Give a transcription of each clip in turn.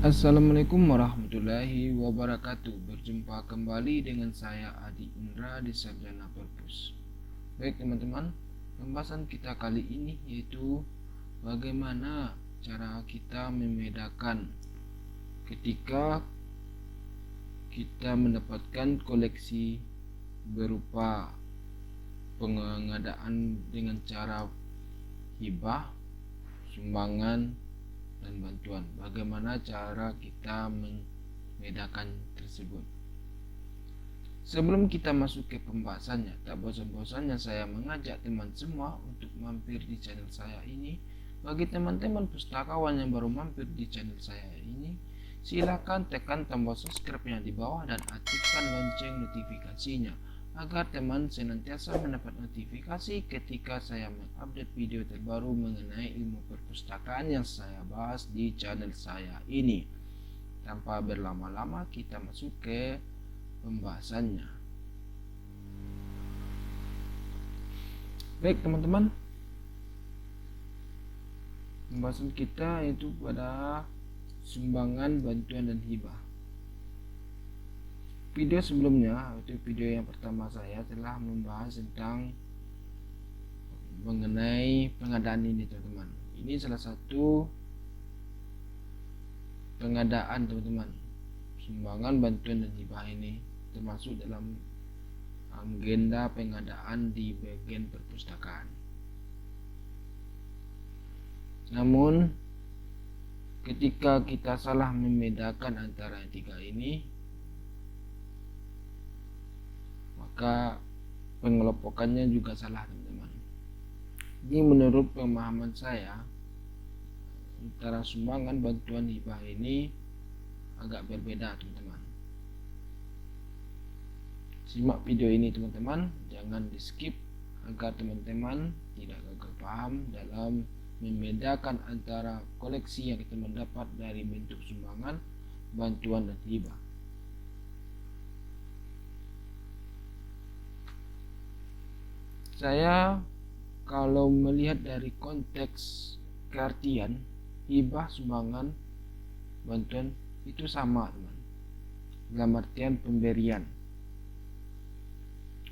Assalamualaikum warahmatullahi wabarakatuh. Berjumpa kembali dengan saya Adi Indra di Sarjana Perpus. Baik teman-teman, pembahasan kita kali ini yaitu bagaimana cara kita membedakan ketika kita mendapatkan koleksi berupa pengadaan dengan cara hibah, sumbangan, dan bantuan. Bagaimana cara kita membedakan tersebut? Sebelum kita masuk ke pembahasannya, tak bosan-bosannya saya mengajak teman semua untuk mampir di channel saya ini. Bagi teman-teman pustakawan yang baru mampir di channel saya ini, silakan tekan tombol subscribe-nya di bawah dan aktifkan lonceng notifikasinya agar teman senantiasa mendapat notifikasi ketika saya mengupdate video terbaru mengenai ilmu perpustakaan yang saya bahas di channel saya ini. Tanpa berlama-lama, kita masuk ke pembahasannya. Baik teman-teman, pembahasan kita itu pada sumbangan, bantuan, dan hibah. Video sebelumnya, itu video yang pertama, saya telah membahas tentang mengenai pengadaan ini teman-teman. Ini salah satu pengadaan teman-teman, sumbangan, bantuan, dan hibah ini termasuk dalam agenda pengadaan di bagian perpustakaan. Namun ketika kita salah membedakan antara tiga ini, maka pengelompokannya juga salah teman-teman. Ini menurut pemahaman saya, antara sumbangan, bantuan, hibah ini agak berbeda teman-teman. Simak video ini teman-teman, jangan di skip agar teman-teman tidak gagal paham dalam membedakan antara koleksi yang kita mendapat dari bentuk sumbangan, bantuan, dan hibah. Saya kalau melihat dari konteks keartian, hibah, sumbangan, bantuan itu sama teman, dalam artian pemberian.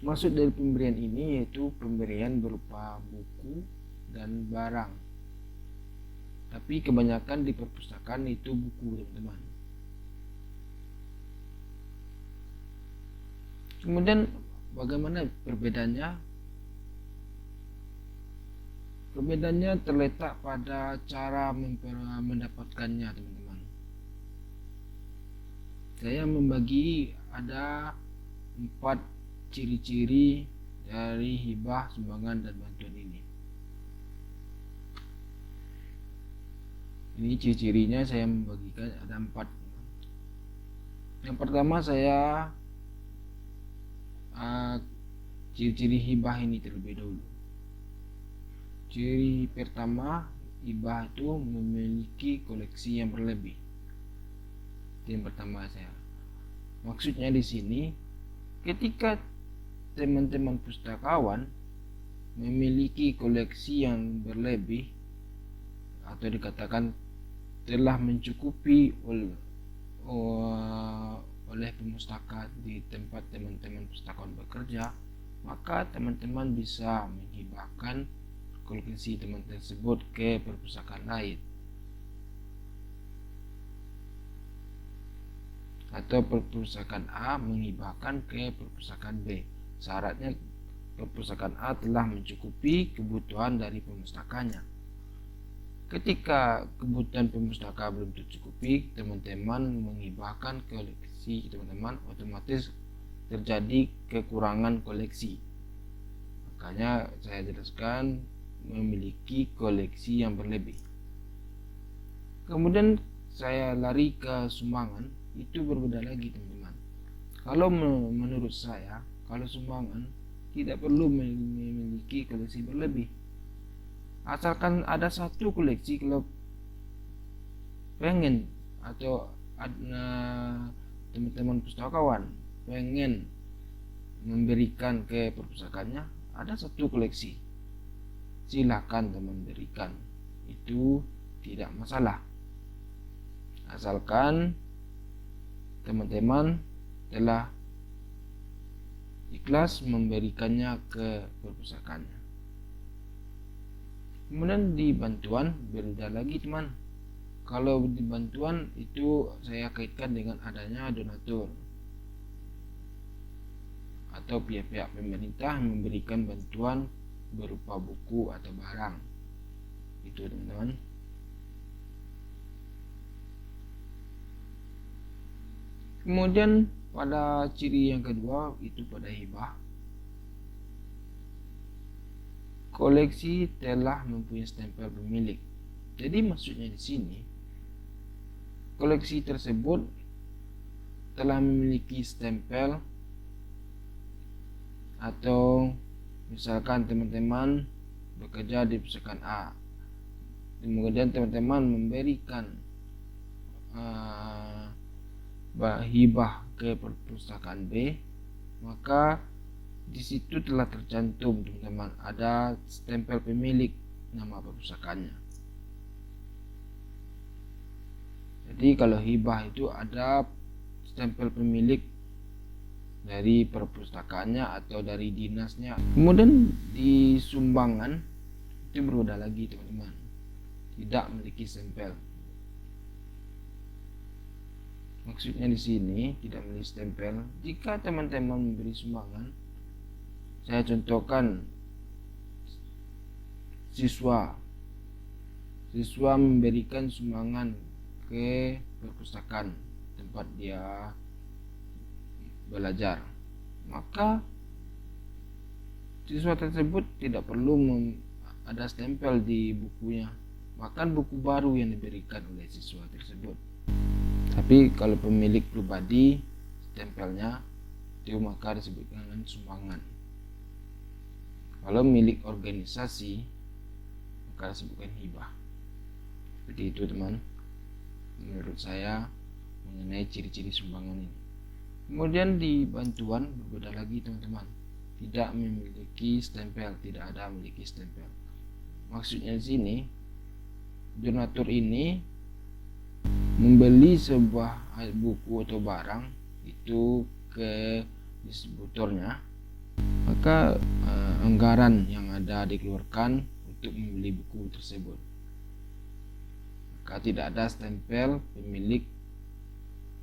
Maksud dari pemberian ini yaitu pemberian berupa buku dan barang. Tapi kebanyakan di perpustakaan itu buku teman-teman. Kemudian bagaimana perbedaannya? Perbedaannya terletak pada cara mendapatkannya teman-teman. Saya membagi ada 4 ciri-ciri dari hibah, sumbangan, dan bantuan ini. Ini ciri-cirinya saya membagikan ada 4. Yang pertama saya ciri-ciri hibah ini terlebih dahulu. Ciri pertama, hibah itu memiliki koleksi yang berlebih. Itu yang pertama saya. Maksudnya di sini, ketika teman-teman pustakawan memiliki koleksi yang berlebih atau dikatakan telah mencukupi oleh pemustaka di tempat teman-teman pustakawan bekerja, maka teman-teman bisa menghibahkan koleksi teman tersebut ke perpustakaan lain, atau perpustakaan A menghibahkan ke perpustakaan B. Syaratnya perpustakaan A telah mencukupi kebutuhan dari pemustakanya. Ketika kebutuhan pemustaka belum tercukupi, teman-teman menghibahkan koleksi teman-teman, otomatis terjadi kekurangan koleksi. Makanya saya jelaskan memiliki koleksi yang berlebih. Kemudian saya lari ke sumbangan, itu berbeda lagi teman-teman. Kalau menurut saya, kalau sumbangan tidak perlu memiliki koleksi berlebih, asalkan ada satu koleksi. Kalau pengen atau teman-teman pustakawan pengen memberikan ke perpustakaannya ada satu koleksi, silakan teman berikan, itu tidak masalah. asalkan teman-teman telah ikhlas memberikannya ke perpustakaannya. Kemudian di bantuan berbeda lagi teman. Kalau di bantuan itu saya kaitkan dengan adanya donatur atau pihak-pihak pemerintah memberikan bantuan berupa buku atau barang. Itu teman-teman. Kemudian pada ciri yang kedua itu pada hibah. Koleksi telah mempunyai stempel pemilik. Jadi maksudnya di sini koleksi tersebut telah memiliki stempel, atau misalkan teman-teman bekerja di perpustakaan A, kemudian teman-teman memberikan hibah ke perpustakaan B, maka di situ telah tercantum teman-teman ada stempel pemilik nama perpustakaannya. Jadi kalau hibah itu ada stempel pemilik dari perpustakaannya atau dari dinasnya. Kemudian di sumbangan itu berbeda lagi teman-teman, tidak memiliki stempel. Maksudnya di sini tidak memiliki stempel. Jika teman-teman memberi sumbangan, saya contohkan siswa memberikan sumbangan ke perpustakaan tempat dia belajar, maka siswa tersebut tidak perlu ada stempel di bukunya, bahkan buku baru yang diberikan oleh siswa tersebut. Tapi kalau pemilik pribadi, stempelnya itu maka disebutkan dengan sumbangan. Kalau milik organisasi, maka disebutkan hibah. Seperti itu teman, menurut saya mengenai ciri-ciri sumbangan ini. Kemudian di bantuan berbeda lagi teman-teman, tidak memiliki stempel, tidak ada memiliki stempel. Maksudnya di sini donatur ini membeli sebuah buku atau barang itu ke distributornya, maka anggaran yang ada dikeluarkan untuk membeli buku tersebut, maka tidak ada stempel pemilik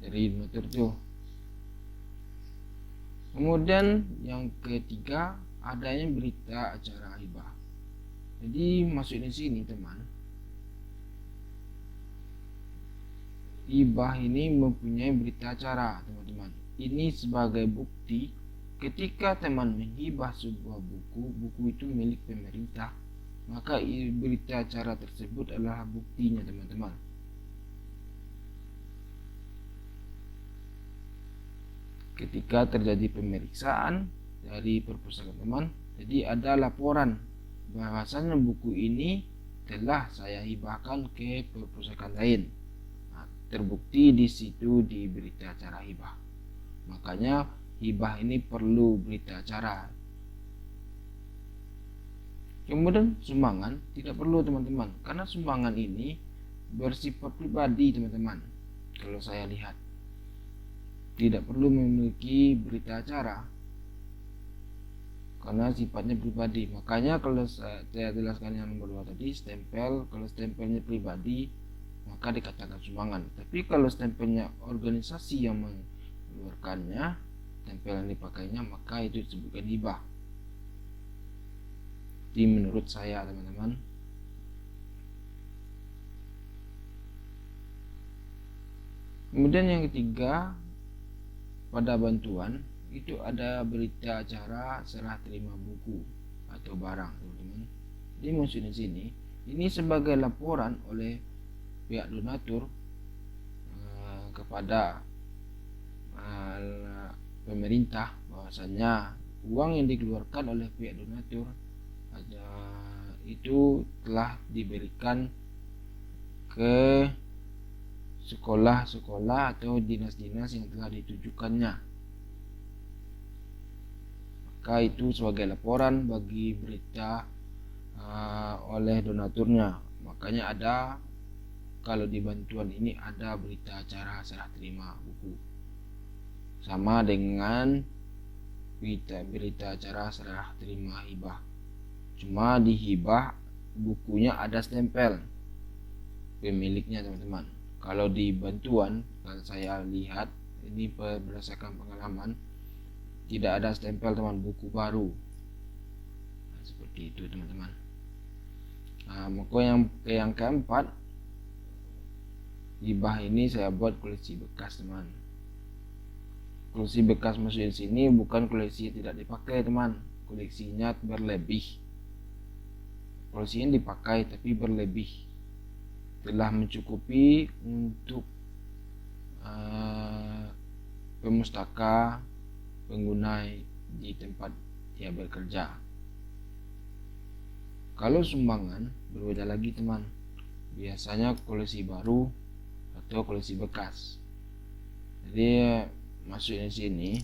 dari donatur itu. Kemudian yang ketiga, adanya berita acara hibah. Jadi maksudnya sini teman, hibah ini mempunyai berita acara teman-teman. Ini sebagai bukti ketika teman menghibah sebuah buku itu milik pemerintah, maka berita acara tersebut adalah buktinya teman-teman. Ketika terjadi pemeriksaan dari perpustakaan teman, jadi ada laporan bahwasanya buku ini telah saya hibahkan ke perpustakaan lain. Nah, terbukti di situ di berita acara hibah. Makanya hibah ini perlu berita acara. Kemudian sumbangan tidak perlu teman-teman, karena sumbangan ini bersifat pribadi teman-teman. Kalau saya lihat tidak perlu memiliki berita acara karena sifatnya pribadi. Makanya kalau saya jelaskan yang nomor 2 tadi, stempel, kalau stempelnya pribadi maka dikatakan sumbangan. Tapi kalau stempelnya organisasi yang mengeluarkannya, stempel yang dipakainya, maka itu disebutkan hibah. Jadi menurut saya teman-teman. Kemudian yang ketiga, pada bantuan itu ada berita acara serah terima buku atau barang teman-teman. Jadi maksudnya sini ini sebagai laporan oleh pihak donatur kepada pemerintah bahwasanya uang yang dikeluarkan oleh pihak donatur itu telah diberikan ke sekolah-sekolah atau dinas-dinas yang telah ditujukannya. Maka itu sebagai laporan bagi berita oleh donaturnya. Makanya ada kalau di bantuan ini ada berita acara serah terima buku, sama dengan berita acara serah terima hibah. Cuma di hibah bukunya ada stempel pemiliknya teman-teman. Kalau di bantuan, kalau saya lihat ini berdasarkan pengalaman, tidak ada stempel teman, buku baru. Nah, seperti itu teman-teman. Nah, maka yang keempat, hibah ini saya buat koleksi bekas teman. Koleksi bekas maksudnya di sini bukan koleksi tidak dipakai teman, koleksinya berlebih. Koleksinya dipakai tapi berlebih, telah mencukupi untuk pemustaka pengguna di tempat dia bekerja. Kalau sumbangan berbeda lagi teman, biasanya koleksi baru atau koleksi bekas. Jadi maksudnya sini,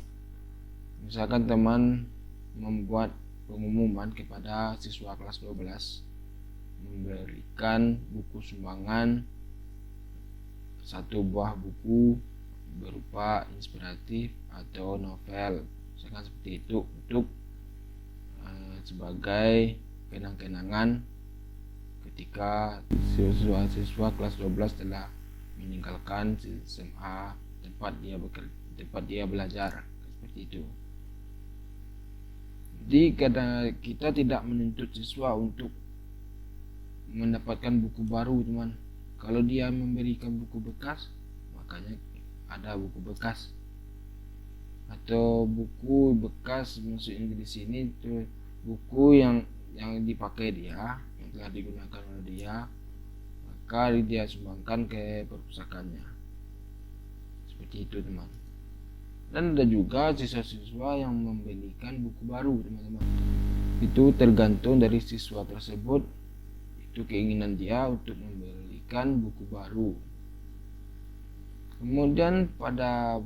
misalkan teman membuat pengumuman kepada siswa kelas 12 memberikan buku sumbangan 1 buah buku berupa inspiratif atau novel, misalkan seperti itu, untuk sebagai kenang-kenangan ketika siswa kelas 12 telah meninggalkan SMA tempat dia belajar, seperti itu. Jadi kadang kita tidak menuntut siswa untuk mendapatkan buku baru teman. Kalau dia memberikan buku bekas, makanya ada buku bekas. Atau buku bekas maksudnya di sini itu buku yang dipakai dia, yang telah digunakan oleh dia, maka dia sumbangkan ke perpustakaannya. Seperti itu teman. Dan ada juga siswa-siswa yang membelikan buku baru teman-teman. Itu tergantung dari siswa tersebut, itu keinginan dia untuk membelikan buku baru. Kemudian pada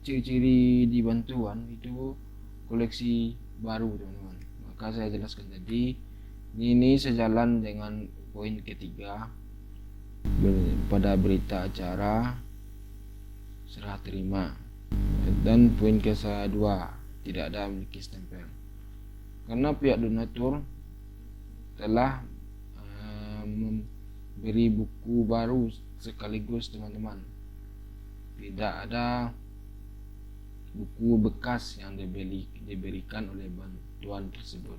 ciri-ciri di bantuan itu koleksi baru teman-teman. Maka saya jelaskan tadi, ini sejalan dengan poin ketiga pada berita acara serah terima, dan poin kedua, tidak ada memiliki stempel. Karena pihak donatur telah memberi buku baru sekaligus teman-teman, tidak ada buku bekas yang diberikan oleh bantuan tersebut.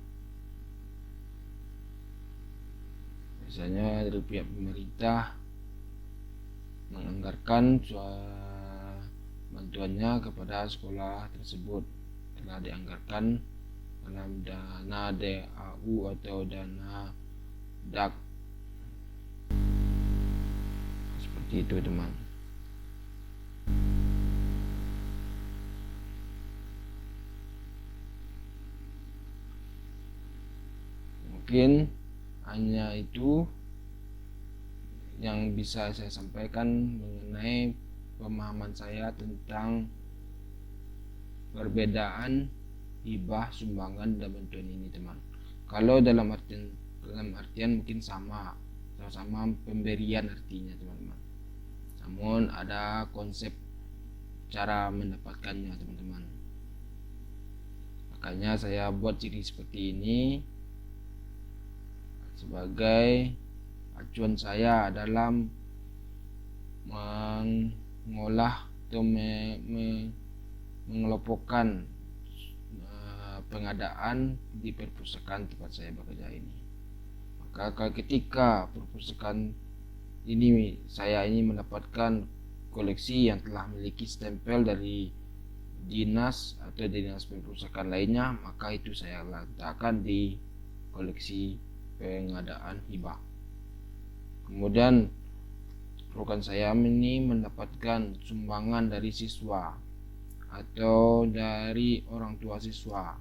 Misalnya dari pihak pemerintah menganggarkan bantuannya kepada sekolah tersebut, telah dianggarkan dalam dana DAU atau dana DAK, seperti itu teman. Mungkin hanya itu yang bisa saya sampaikan mengenai pemahaman saya tentang perbedaan hibah, sumbangan, dan bantuan ini teman. Kalau dalam artian mungkin sama pemberian artinya teman-teman, namun ada konsep cara mendapatkannya teman-teman. Makanya saya buat ciri seperti ini sebagai acuan saya dalam mengolah atau mengelompokkan pengadaan di perpustakaan tempat saya bekerja ini. Maka ketika perpustakaan ini saya mendapatkan koleksi yang telah memiliki stempel dari dinas atau dinas perpustakaan lainnya, maka itu saya letakkan di koleksi pengadaan hibah. Kemudian rekan saya ini mendapatkan sumbangan dari siswa atau dari orang tua siswa,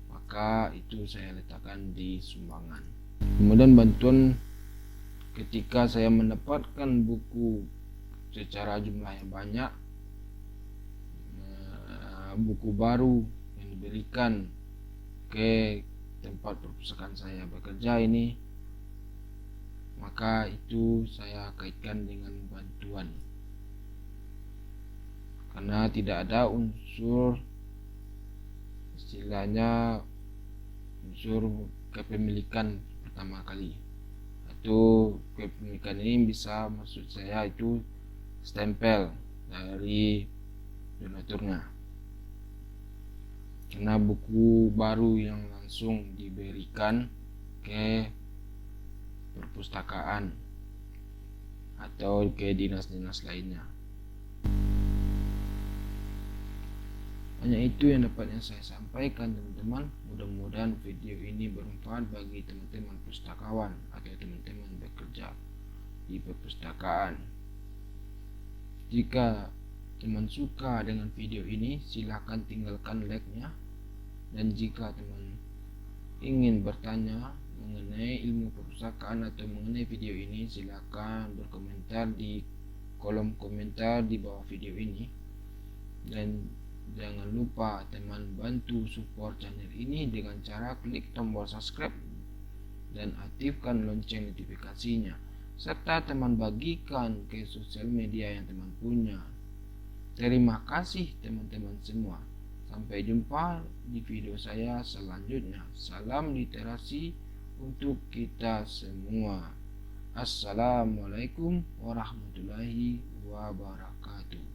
maka itu saya letakkan di sumbangan. Kemudian bantuan, ketika saya mendapatkan buku secara jumlah yang banyak, buku baru yang diberikan ke tempat perpustakaan saya bekerja ini, maka itu saya kaitkan dengan bantuan, karena tidak ada unsur istilahnya unsur kepemilikan pertama kali. Itu kepemilikan ini bisa maksud saya itu stempel dari donaturnya, karena buku baru yang langsung diberikan ke perpustakaan atau ke dinas-dinas lainnya. Hanya itu yang dapat saya sampaikan, teman-teman. Mudah-mudahan video ini bermanfaat bagi teman-teman pustakawan atau teman-teman bekerja di perpustakaan. Jika teman suka dengan video ini, silahkan tinggalkan like-nya. Dan jika teman ingin bertanya mengenai ilmu perpustakaan atau mengenai video ini, silahkan berkomentar di kolom komentar di bawah video ini. Dan jangan lupa teman bantu support channel ini dengan cara klik tombol subscribe dan aktifkan lonceng notifikasinya, serta teman bagikan ke sosial media yang teman punya. Terima kasih teman-teman semua. Sampai jumpa di video saya selanjutnya. Salam literasi untuk kita semua. Assalamualaikum warahmatullahi wabarakatuh.